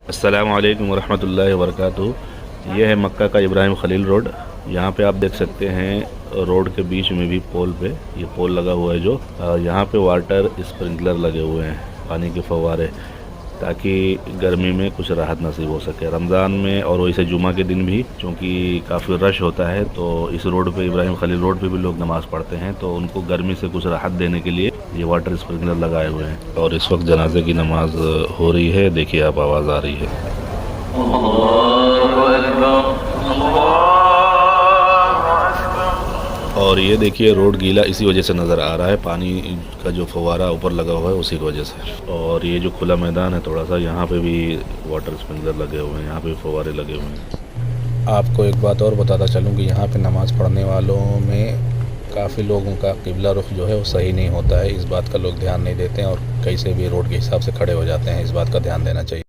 अस्सलामु अलैकुम वरहमतुल्लाहि वबरकातुहू। ये है मक्का का इब्राहिम खलील रोड। यहाँ पे आप देख सकते हैं रोड के बीच में भी पोल पे ये पोल लगा हुआ है जो यहाँ पे वाटर स्प्रिंकलर लगे हुए हैं, पानी के फव्वारे, ताकि गर्मी में कुछ राहत नसीब हो सके। रमज़ान में और वैसे जुमा के दिन भी चूँकि काफ़ी रश होता है तो इस रोड पे इब्राहिम खलील रोड पे भी लोग नमाज़ पढ़ते हैं, तो उनको गर्मी से कुछ राहत देने के लिए ये वाटर स्प्रिंकलर लगाए हुए हैं। और इस वक्त जनाजे की नमाज हो रही है, देखिए आप आवाज़ आ रही है। और ये देखिए रोड गीला इसी वजह से नज़र आ रहा है, पानी का जो फव्वारा ऊपर लगा हुआ है उसी की वजह से। और ये जो खुला मैदान है थोड़ा सा, यहाँ पे भी वाटर स्प्रिंकलर लगे हुए हैं, यहाँ पे भी फव्वारे लगे हुए हैं। आपको एक बात और बताता चलूँ कि यहाँ पे नमाज़ पढ़ने वालों में काफ़ी लोगों का किबला रुख जो है वो सही नहीं होता है। इस बात का लोग ध्यान नहीं देते हैं और कैसे भी रोड के हिसाब से खड़े हो जाते हैं। इस बात का ध्यान देना चाहिए।